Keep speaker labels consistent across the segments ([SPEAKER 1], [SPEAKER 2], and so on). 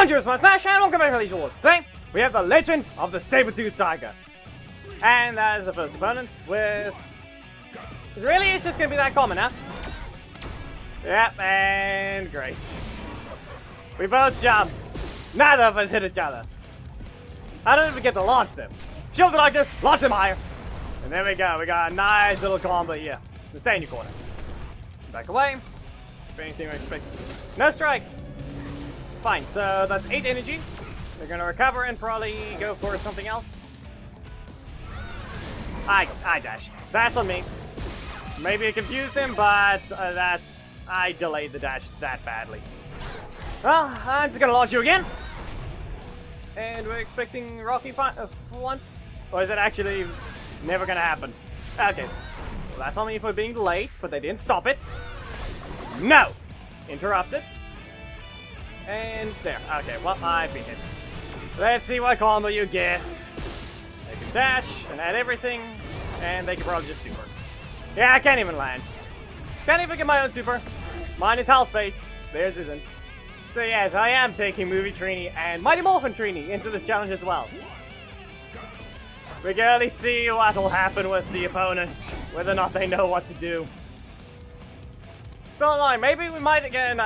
[SPEAKER 1] Challengers, my Slash, and welcome back to Legion Wars. Today, we have the Legend of the Sabertooth Tiger. And that is the first opponent with... Really, it's just gonna be that common, huh? Yep, and great. We both jump. Neither of us hit each other. I don't even get to launch them. Shield like this, launch them higher. And there we go, we got a nice little combo here. So stay in your corner. Back away. If anything we expect. No strike. Fine, so that's 8 energy. They're gonna recover and probably go for something else. I dashed. That's on me. Maybe I confused him, but I delayed the dash that badly. Well, I'm just gonna launch you again. And we're expecting Rocky for once. Or is it actually never gonna happen? Okay. Well, that's on me for being late, but they didn't stop it. No! Interrupted. And there. Okay, well, I've been hit. Let's see what combo you get. They can dash and add everything, and they can probably just super. Yeah, I can't even land. Can't even get my own super. Mine is health base. Theirs isn't. So yes, I am taking Movie Trini and Mighty Morphin Trini into this challenge as well. We can only see what will happen with the opponents, whether or not they know what to do. So annoying. Maybe we might again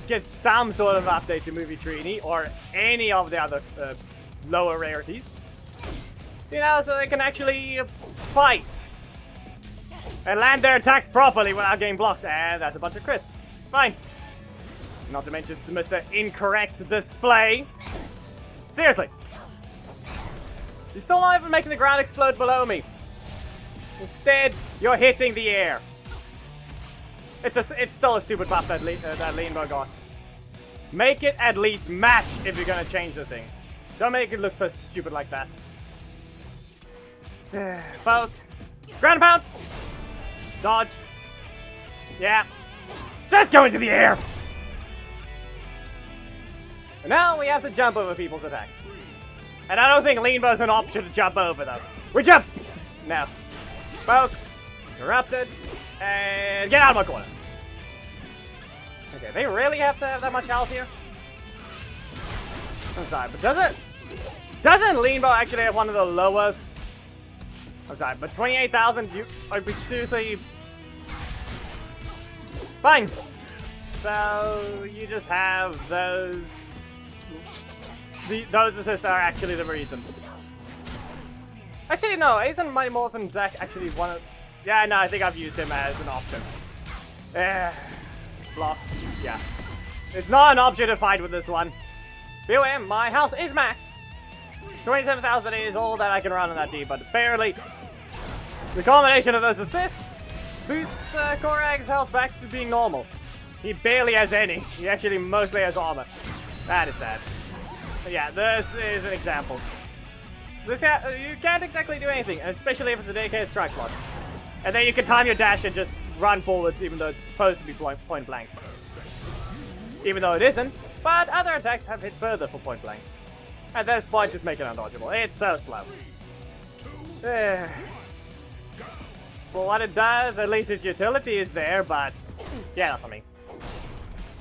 [SPEAKER 1] get some sort of update to Movie Trini or any of the other lower rarities. You know, so they can actually fight and land their attacks properly without getting blocked. And that's a bunch of crits. Fine. Not to mention Mr. Incorrect Display. Seriously. You're still not even making the ground explode below me. Instead, you're hitting the air. It's still a stupid buff that Leanbo got. Make it at least match if you're gonna change the thing. Don't make it look so stupid like that. Poke. Ground pound. Dodge. Yeah. Just go into the air. And now we have to jump over people's attacks. And I don't think Leanbo's an option to jump over though. We jump! No. Poke. Interrupted. And get out of my corner. Okay, they really have to have that much health here? I'm sorry, but doesn't Leanbo actually have one of the lower... I'm sorry, but 28,000, I'd be seriously... Fine. So, you just have those... Those assists are actually the reason. Actually, no, isn't Mighty Morphin Zack actually one of... Yeah, no, I think I've used him as an option. Block. Yeah. It's not an option to fight with this one. BOM, my health is max. 27,000 is all that I can run on that D, but apparently the combination of those assists boosts Korag's health back to being normal. He barely has any. He actually mostly has armor. That is sad. But yeah, this is an example. This you can't exactly do anything, especially if it's a dedicated strike slot. And then you can time your dash and just run forwards even though it's supposed to be point blank. Even though it isn't, but other attacks have hit further for point blank. At this point, just make it undodgeable. It's so slow. For what it does, at least its utility is there, but... Yeah, not for me.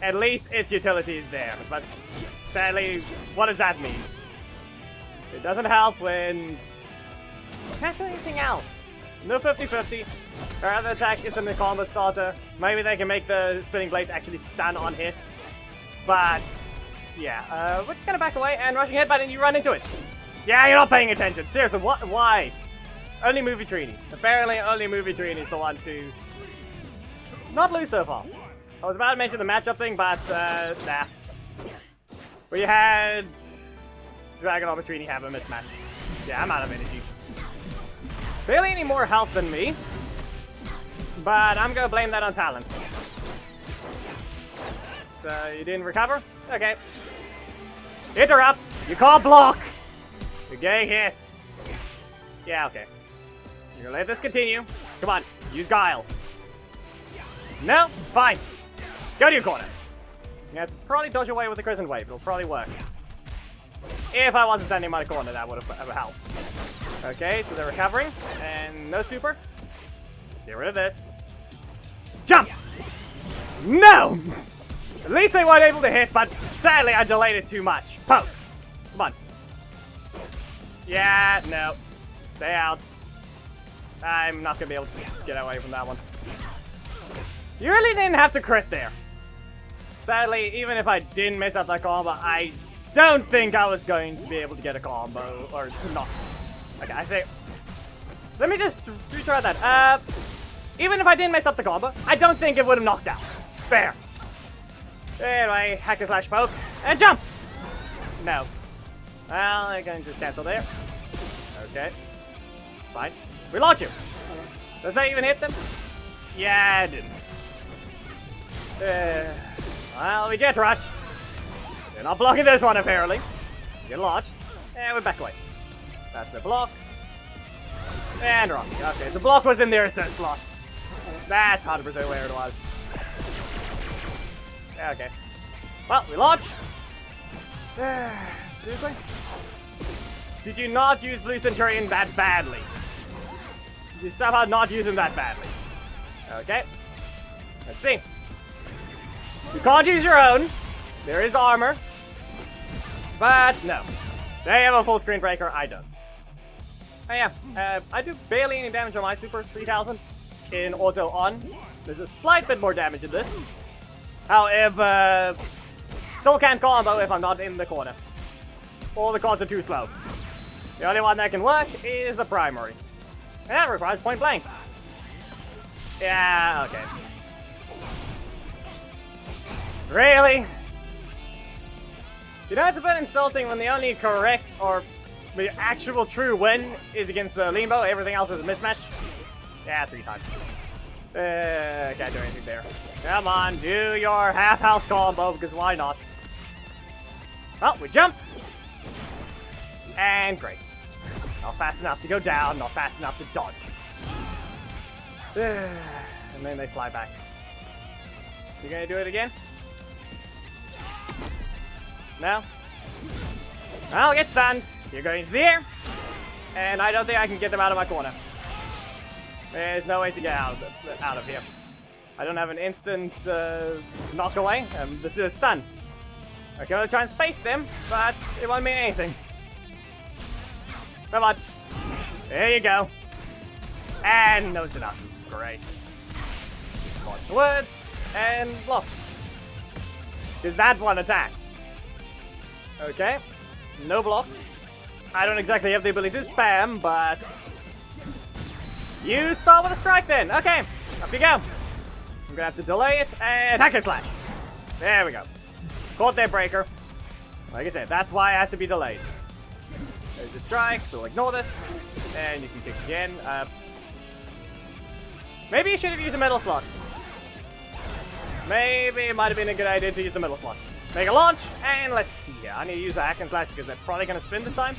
[SPEAKER 1] At least its utility is there, but... Sadly, what does that mean? It doesn't help when... Can't do anything else. No 50-50. Our other attack isn't a combo starter. Maybe they can make the spinning blades actually stun on hit. But, yeah. We're just gonna back away and rushing headbutt and you run into it. Yeah, you're not paying attention. Seriously, what? Why? Only Movie Trini. Apparently, only Movie Trini is the one to not lose so far. I was about to mention the matchup thing, but, nah. We had Dragon Armor Trini have a mismatch. Yeah, I'm out of energy. Barely any more health than me, but I'm gonna blame that on talents. So, you didn't recover? Okay. Interrupt! You can't block! You're getting hit. Yeah, okay. You're gonna let this continue. Come on, use Guile. No? Fine. Go to your corner. You have to probably dodge away with the Crescent Wave. It'll probably work. If I wasn't standing in my corner, that would have helped. Okay, so they're recovering. And no super. Get rid of this. Jump! No! At least they weren't able to hit, but sadly I delayed it too much. Poke. Come on. Yeah, no. Stay out. I'm not gonna be able to get away from that one. You really didn't have to crit there. Sadly, even if I didn't mess up that combo, I don't think I was going to be able to get a combo, or not. Okay, I think... Let me just retry that. Even if I didn't mess up the combo, I don't think it would have knocked out. Fair. Anyway, hack and slash poke, and jump! No. Well, I can just cancel there. Okay. Fine. We launch you. Does that even hit them? Yeah, it didn't. Well, we jet rush. They're not blocking this one, apparently. Get launched. And we're back away. That's the block. And wrong. Okay, the block was in their assist slot. That's 100% where it was. Okay. Well, we launch. Seriously? Did you not use Blue Centurion that badly? Did you somehow not use him that badly? Okay. Let's see. You can't use your own. There is armor. But no. They have a full screen breaker. I don't. Oh yeah. I do barely any damage on my super 3000 in auto on. There's a slight bit more damage in this. However, still can't combo if I'm not in the corner. Or the cards are too slow. The only one that can work is the primary. And that requires point blank. Yeah, okay. Really? You know, it's a bit insulting when the only correct or the actual true win is against the Limbo. Everything else is a mismatch. Yeah, 3 times. Can't do anything there. Come on, do your half-health combo, because why not? Well, we jump. And great. Not fast enough to go down, not fast enough to dodge. And then they fly back. You gonna do it again? No? I'll get stunned. You're going to the air. And I don't think I can get them out of my corner. There's no way to get out of here. I don't have an instant knock away. This is a stun. I'm gonna try and space them, but it won't mean anything. Come on. There you go. And nose it up. Great. Launch words and block. Because that one attacks. Okay. No blocks. I don't exactly have the ability to spam, but... You start with a strike then. Okay. Up you go. I'm gonna have to delay it and hack and slash. There we go. Caught their breaker. Like I said, that's why it has to be delayed. There's a strike. We'll ignore this. And you can kick again. Maybe you should have used a metal slot. Maybe it might have been a good idea to use the metal slot. Make a launch, and let's see here. I need to use a hack and slash because they're probably going to spin this time.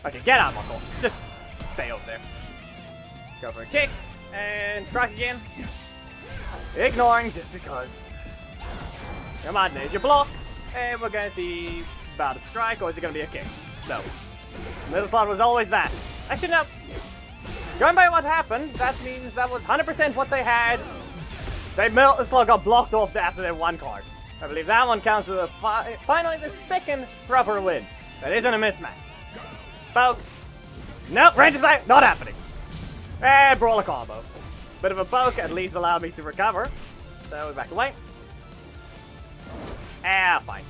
[SPEAKER 1] Okay, get out of my corner. Just stay over there. Go for a kick, and strike again. Ignoring just because. Come on, there's your block. And we're going to see about a strike, or is it going to be a kick? No. Middle slot was always that. Actually, no. Going by what happened, that means that was 100% what they had. They middle slot got blocked off after their one card. I believe that one counts as finally the second proper win. That isn't a mismatch. Poke. Nope, range aside, not happening. And brawler combo. Bit of a poke, at least allowed me to recover. So we back away. Ah, fine.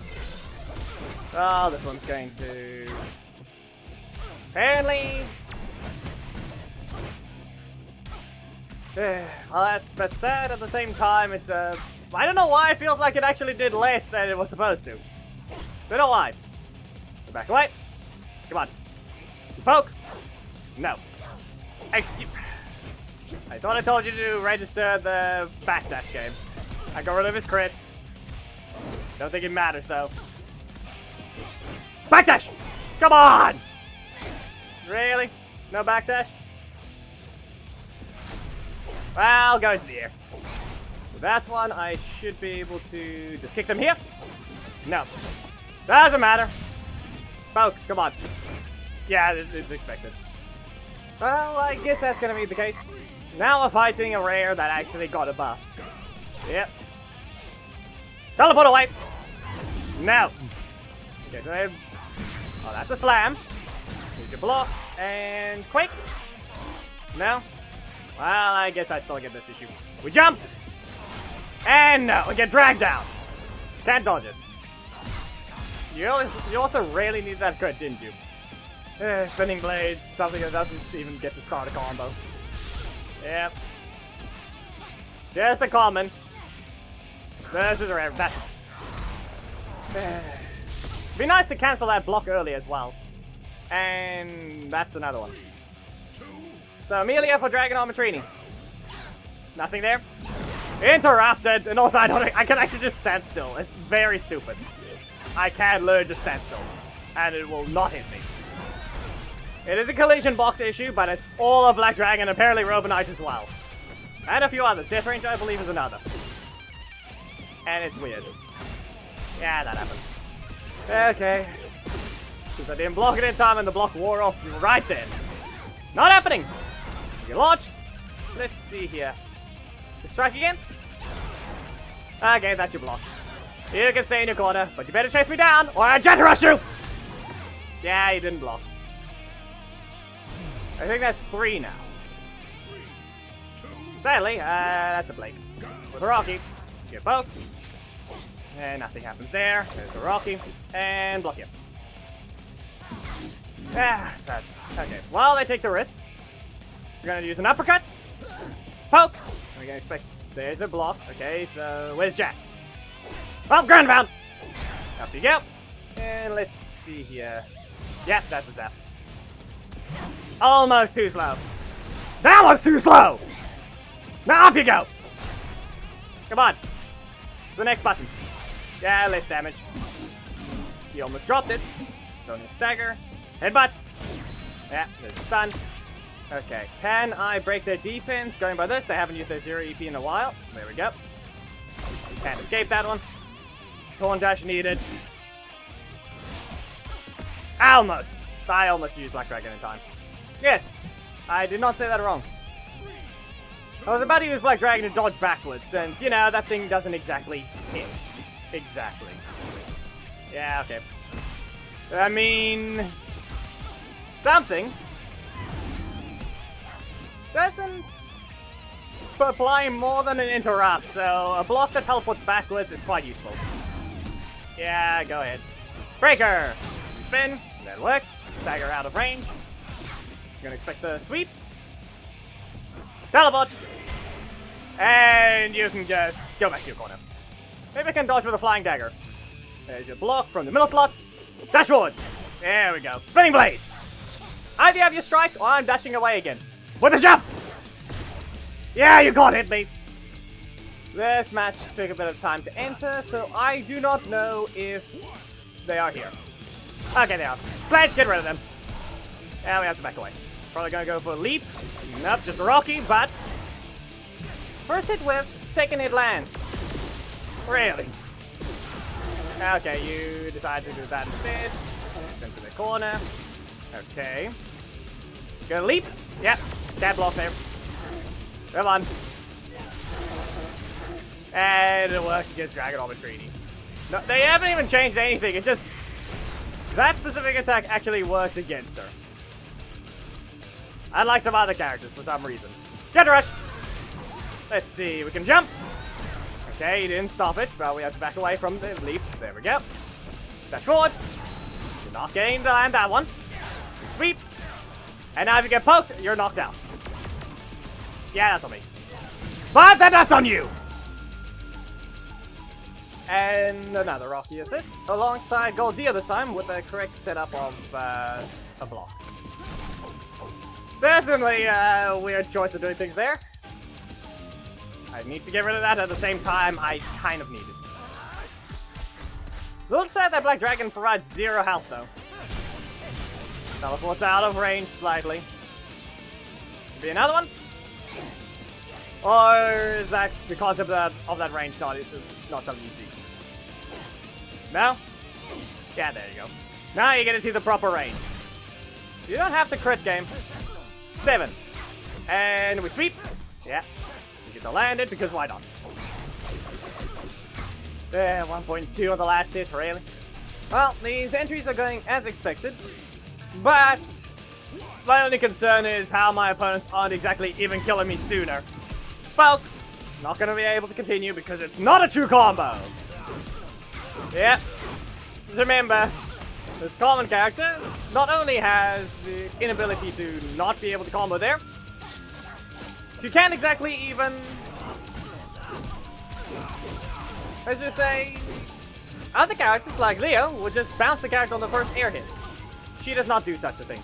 [SPEAKER 1] Oh, this one's going to... Apparently... well, that's sad. At the same time, it's I don't know why it feels like it actually did less than it was supposed to. Don't know why. Go back away. Come on. Poke. No. Excuse. I thought I told you to register the backdash game. I got rid of his crits. Don't think it matters though. Backdash! Come on! Really? No backdash? Well, go into the air. With that one, I should be able to just kick them here. No. Doesn't matter. Poke, come on. Yeah, it's expected. Well, I guess that's gonna be the case. Now we're fighting a rare that actually got a buff. Yep. Teleport away! No! Okay, so oh, that's a slam. Here's your block, and quick! No? Well, I guess I'd still get this issue. We jump! And no, we get dragged down! Can't dodge it. You also really need that crit, didn't you? Spinning blades, something that doesn't even get to start a combo. Yep. Just a common. This is a rare. That's it'd be nice to cancel that block early as well. And that's another one. So Amelia for Dragon Armor Trini. Nothing there. Interrupted, and also I can actually just stand still. It's very stupid. I can literally just stand still, and it will not hit me. It is a collision box issue, but it's all of Black Dragon, apparently Robonite as well. And a few others. Death Range, I believe, is another. And it's weird. Yeah, that happened. Okay. Because I didn't block it in time and the block wore off right then. Not happening! You launched. Let's see here. Strike again? Okay, that's your block. You can stay in your corner, but you better chase me down or I jet rush you! Yeah, you didn't block. I think that's 3 now. Sadly, that's a Blake. With a Rocky. Get poked. And nothing happens there. There's a Rocky. And block you. Ah, sad. Okay, well, they take the risk. We're gonna use an uppercut. Poke. We're gonna expect. There's the block. Okay, so where's Jack? Oh, ground bound. Up you go. And let's see here. Yep, that's a zap. Almost too slow. That was too slow! Now up you go! Come on. The next button. Yeah, less damage. He almost dropped it. Don't need stagger. Headbutt. Yeah, there's a stun. Okay, can I break their defense? Going by this, they haven't used their 0 EP in a while. There we go. Can't escape that one. Torn dash needed. Almost. I almost used Black Dragon in time. Yes, I did not say that wrong. I was about to use Black Dragon to dodge backwards, since, you know, that thing doesn't exactly hit. Exactly. Yeah, okay. I mean... something doesn't apply more than an interrupt, so a block that teleports backwards is quite useful. Yeah, go ahead. Breaker! Spin, that works. Stagger out of range. You're gonna expect the sweep. Teleport! And you can just go back to your corner. Maybe I can dodge with a flying dagger. There's your block from the middle slot. Dash forwards! There we go. Spinning blades! Either you have your strike, or I'm dashing away again. With a jump! Yeah, you can't hit me! This match took a bit of time to enter, so I do not know if they are here. Okay, they are. Sledge, get rid of them. And we have to back away. Probably gonna go for a leap. Nope, just a Rocky, but... first hit whiffs, second hit lands. Really? Okay, you decide to do that instead. Send to the corner. Okay. Gonna leap. Yep. Can't block there. Come on. And it works against Dragon Armor Trini. No, they haven't even changed anything. It just... that specific attack actually works against her. Unlike some other characters for some reason. Jet rush! Let's see. We can jump. Okay, he didn't stop it, but we have to back away from the leap. There we go. Dash forwards. You're not getting to land that one. Sweep. And now if you get poked, you're knocked out. Yeah, that's on me. But then that's on you! And another Rocky assist, alongside Golzia this time, with the correct setup of a block. Certainly a weird choice of doing things there. I need to get rid of that at the same time, I kind of need it. A little sad that Black Dragon provides 0 health though. Teleports out of range slightly. Be another one? Or is that because of that range not something you see? No? Yeah, there you go. Now you get to see the proper range. You don't have to crit game. 7. And we sweep. Yeah. We get to land it because why not? 1.2 on the last hit, really? Well, these entries are going as expected, but my only concern is how my opponents aren't exactly even killing me sooner. Well, not gonna be able to continue because it's not a true combo. Yep. Just remember, this common character not only has the inability to not be able to combo there, she can't exactly even, let's just say, other characters like Leo would just bounce the character on the first air hit. She does not do such a thing.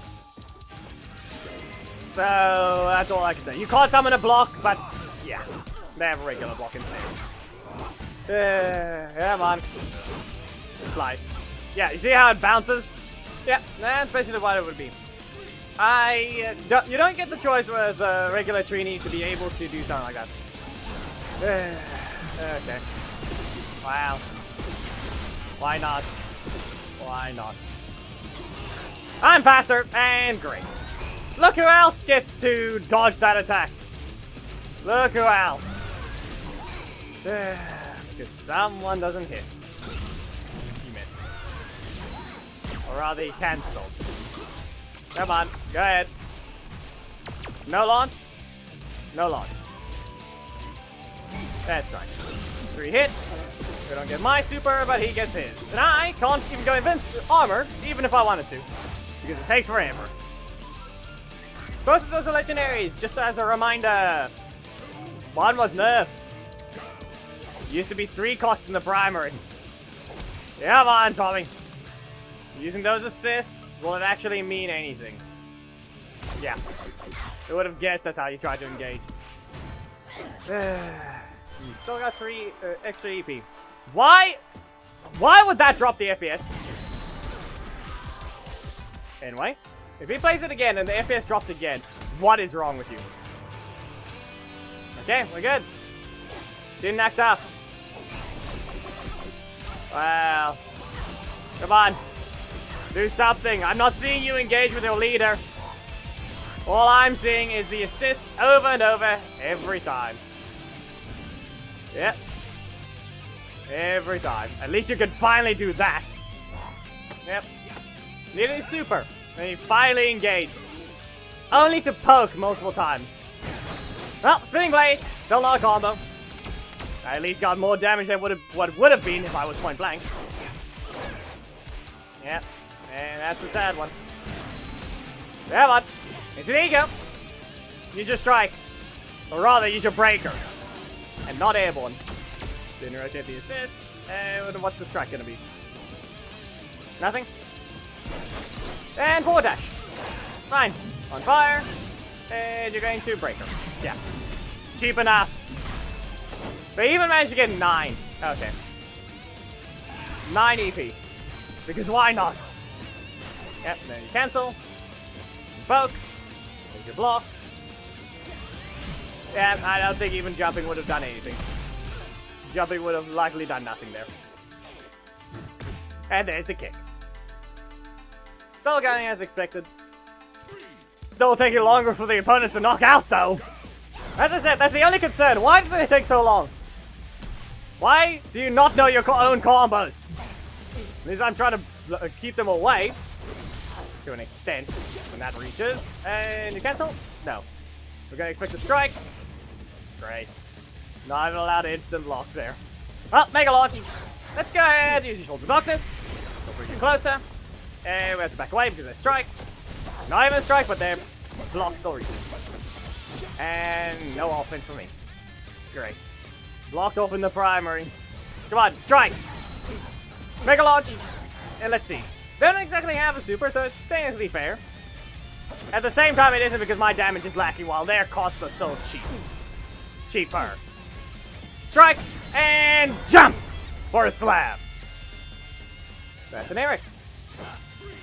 [SPEAKER 1] So, that's all I can say. You can't summon a block, but yeah, they have a regular block instead. Come on. Slice. Yeah, you see how it bounces? Yeah, that's basically what it would be. You don't get the choice with regular Trini to be able to do something like that. Okay. Wow. Why not? Why not? I'm faster and great. Look who else gets to dodge that attack. Look who else. Because someone doesn't hit. He missed. Or rather, he cancelled. Come on, go ahead. No launch? No launch. That's right. 3 hits. We don't get my super, but he gets his. And I can't even go armor, even if I wanted to. Because it takes forever. Both of those are legendaries, just as a reminder. One was nerfed. Used to be 3 costs in the primary. Come on, Tommy. Using those assists, will it actually mean anything? Yeah. I would have guessed that's how you try to engage. You still got 3 extra EP. Why would that drop the FPS? Anyway, if he plays it again and the FPS drops again, what is wrong with you? Okay, we're good. Didn't act up. Wow. Come on. Do something. I'm not seeing you engage with your leader. All I'm seeing is the assist over and over every time. Yep. Every time. At least you can finally do that. Yep. Nearly super. And he finally engaged. Only to poke multiple times. Well, Spinning Blade, still not a combo. I at least got more damage than what would have been if I was point blank. Yep. And that's a sad one. Come on. Into the ego. Use your strike. Or rather, use your breaker. And not airborne. Then rotate the assist. And what's the strike gonna be? Nothing? And forward dash. Fine. On fire. And you're going to breaker. Yeah. It's cheap enough. But even managed to get 9. Okay. 9 EP. Because why not? Yep, then you cancel. Poke. There's your block. Yeah, I don't think even jumping would have done anything. Jumping would have likely done nothing there. And there's the kick. Still going as expected. Still taking longer for the opponents to knock out, though. As I said, that's the only concern. Why do they take so long? Why do you not know your own combos? At least I'm trying to keep them away. To an extent. When that reaches. And you cancel? No. We're going to expect a strike. Great. Not even allowed to instant block there. Well, mega launch. Let's go ahead. Use your Shoulder Darkness. Go freaking closer. And we have to back away because they strike. Not even a strike, but their block still reaches. And no offense for me. Great. Blocked off in the primary. Come on, strike! Mega launch! And let's see. They don't exactly have a super, so it's technically fair. At the same time, it isn't because my damage is lacking while their costs are so cheap. Cheaper. Strike! And jump! For a slab. That's an Eric.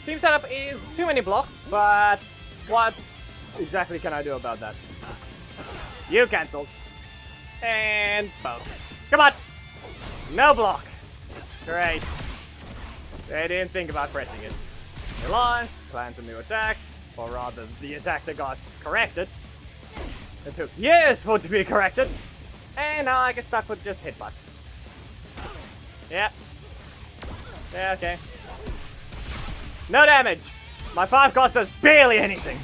[SPEAKER 1] Team setup is too many blocks, but what exactly can I do about that? You cancelled. And both. Come on! No block. Great. They didn't think about pressing it. They launched, plans a new attack, or rather, the attack that got corrected. It took years for it to be corrected, and now I get stuck with just hitbox. Yep. Yeah, okay. No damage. My 5 cost does barely anything.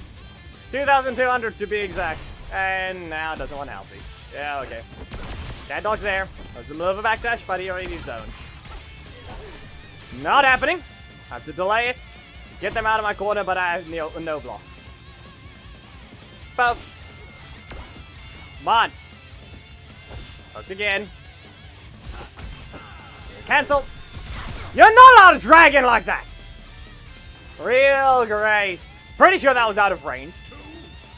[SPEAKER 1] 2,200 to be exact. And now it doesn't want to help me. Yeah, okay. Can't dodge there. There's a little of a backdash, but he already zoned. Not happening. Have to delay it. Get them out of my corner, but I have no blocks. Poke. Come on. Poked again. Cancel. You're not allowed to drag in like that. Real great. Pretty sure that was out of range.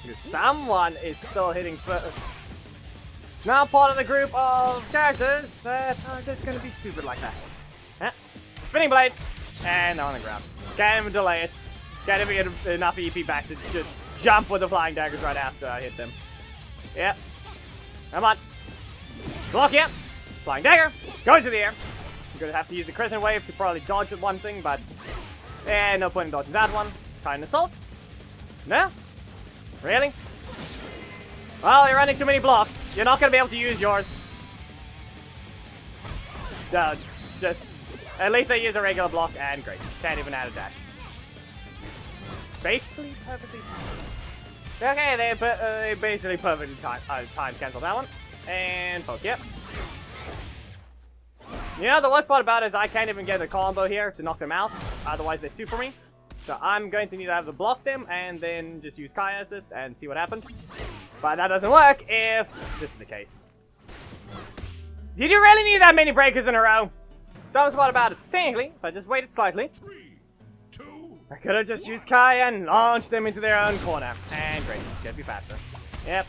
[SPEAKER 1] Because someone is still hitting. It's now part of the group of characters that are just going to be stupid like that. Huh? Spinning blades. And they're on the ground. Can't even delay it. Can't even get enough EP back to just jump with the flying daggers right after I hit them. Yep. Come on. Block, yep. Flying dagger. Go into the air. I'm going to have to use the crescent wave to probably dodge with one thing, but no point in dodging that one. Kind assault. No? Really? Well, you're running too many blocks. You're not going to be able to use yours. Just... At least they use a regular block, and great. Can't even add a dash. Basically, perfectly. Okay, they basically perfectly time cancel that one. And poke, yep. You know, the worst part about it is I can't even get a combo here to knock them out. Otherwise, they super me. So I'm going to need to have to block them and then just use Kaya assist and see what happens. But that doesn't work if this is the case. Did you really need that many breakers in a row? That was what about it. Technically, if I just waited slightly,
[SPEAKER 2] 3, 2.
[SPEAKER 1] I could have just used Kaya and launched them into their own corner. And great, it's gonna be faster. Yep.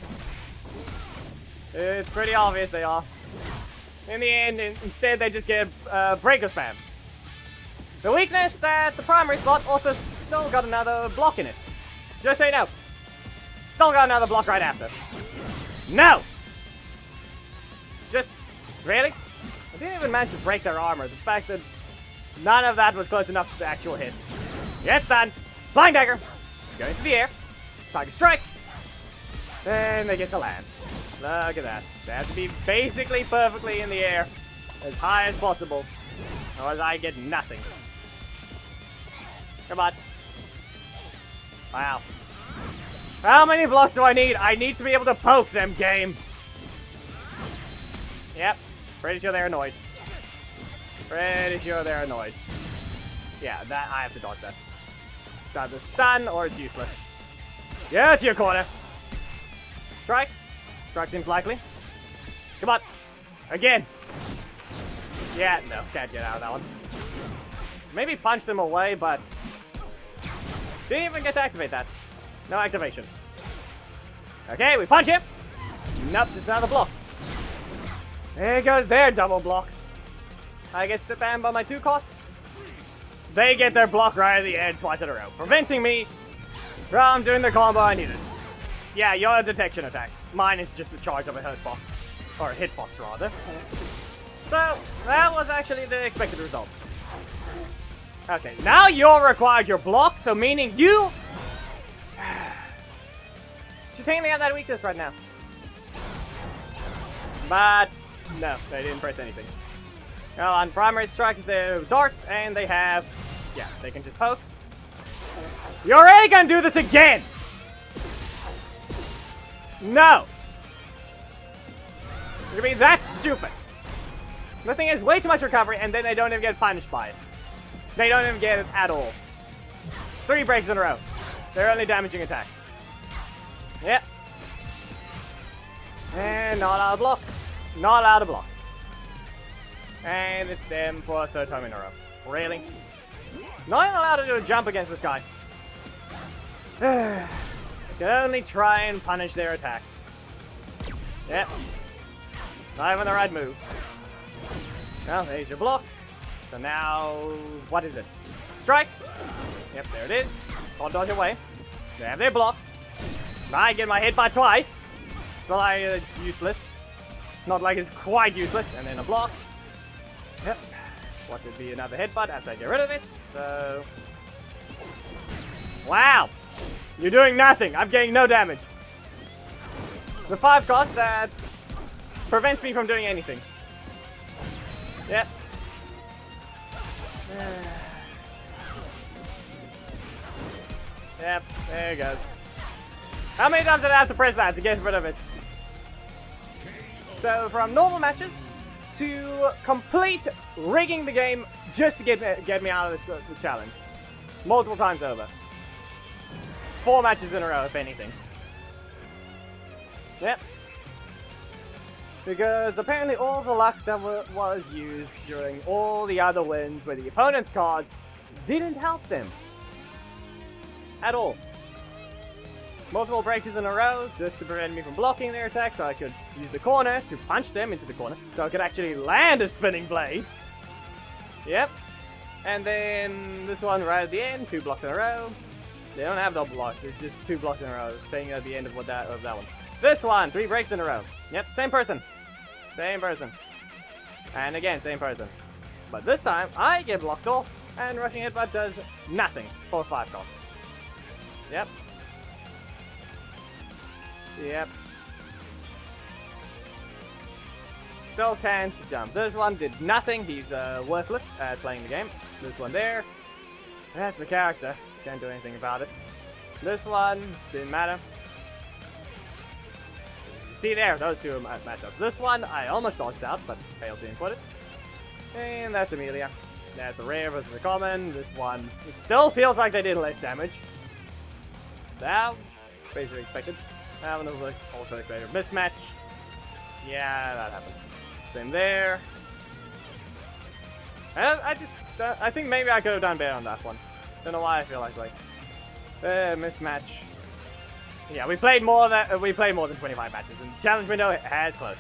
[SPEAKER 1] It's pretty obvious they are. In the end, instead they just get breaker spam. The weakness that the primary slot also still got another block in it. Just so you know. Still got another block right after. No! Just, really? I didn't even manage to break their armor. The fact that none of that was close enough to the actual hit. Get stunned. Flying dagger. Go into the air. Tiger strikes. And they get to land. Look at that. They have to be basically perfectly in the air. As high as possible. Otherwise I get nothing. Come on. Wow. How many blocks do I need? I need to be able to poke them, game. Yep. Pretty sure they're annoyed. Pretty sure they're annoyed. Yeah, that I have to dodge that. It's either stun or it's useless. Yeah, it's your corner. Strike. Strike seems likely. Come on. Again. Yeah, no, can't get out of that one. Maybe punch them away, but didn't even get to activate that. No activation. Okay, we punch him. Nope, just another block. There goes their double blocks. I get spammed by my 2 cost. They get their block right at the end twice in a row, preventing me from doing the combo I needed. Yeah, you're a detection attack. Mine is just a charge of a hurtbox. Or a hitbox, rather. So, that was actually the expected result. Okay, now you're required your block, so meaning you should technically have that weakness right now. But no, they didn't press anything. Now on primary strikes, they're darts, and they have, yeah, they can just poke. You're already gonna do this again! No! You're gonna be that stupid. The thing is, way too much recovery, and then they don't even get punished by it. They don't even get it at all. 3 breaks in a row. They're only damaging attack. Yep. And not allowed to block. Not allowed to block. And it's them for a 3rd time in a row. Really? Not even allowed to do a jump against this guy. I can only try and punish their attacks. Yep. Not even the right move. Well, there's your block. So now, what is it? Strike. Yep, there it is. Can't dodge away. They have their block. I get my hit by twice. It's not like it's useless. Not like it's quite useless. And then a block. Yep. What would be another headbutt after I get rid of it? So... Wow! You're doing nothing. I'm getting no damage. The 5 cost that prevents me from doing anything. Yep. Yep, there it goes. How many times did I have to press that to get rid of it? So from normal matches to complete rigging the game just to get me out of the challenge. Multiple times over. 4 matches in a row, if anything. Yep. Because apparently all the luck that was used during all the other wins with the opponent's cards didn't help them. At all. Multiple breakers in a row just to prevent me from blocking their attack, so I could use the corner to punch them into the corner, so I could actually land a spinning blades. Yep. And then this one right at the end, 2 blocks in a row. They don't have double blocks, it's just 2 blocks in a row, staying at the end of that one. This one, 3 breaks in a row. Yep, same person. Same person. And again, same person. But this time, I get blocked off, and rushing headbutt does nothing for 5 cost. Yep. Yep. Still can't jump. This one did nothing. He's worthless at playing the game. This one there. That's the character. Can't do anything about it. This one didn't matter. See there, those two match up. This one I almost dodged out, but failed to input it. And that's Amelia. That's a rare versus a common. This one still feels like they did less damage. That basically expected. That one was also expected. Mismatch. Yeah, that happened. Same there. I think maybe I could have done better on that one. Don't know why I feel like mismatch. Yeah, we played more than 25 matches, and the challenge window has closed.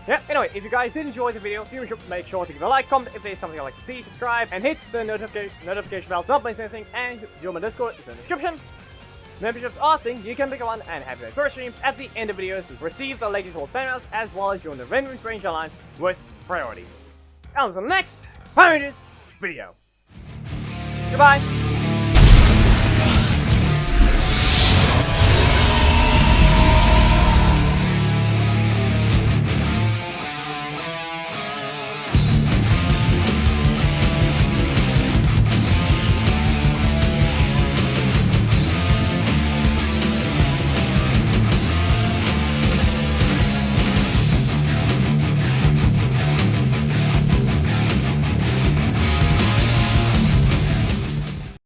[SPEAKER 1] Yeah, anyway, if you guys did enjoy the video, make sure to give a like, comment if there's something you'd like to see, subscribe, and hit the notification bell to not miss anything, and join my Discord, it's in the description. Memberships are a thing, you can pick one and have your first streams at the end of videos, receive the latest world fan mails, as well as join the Vengeance Range Alliance with priority. And until the next Power Rangers video. Goodbye!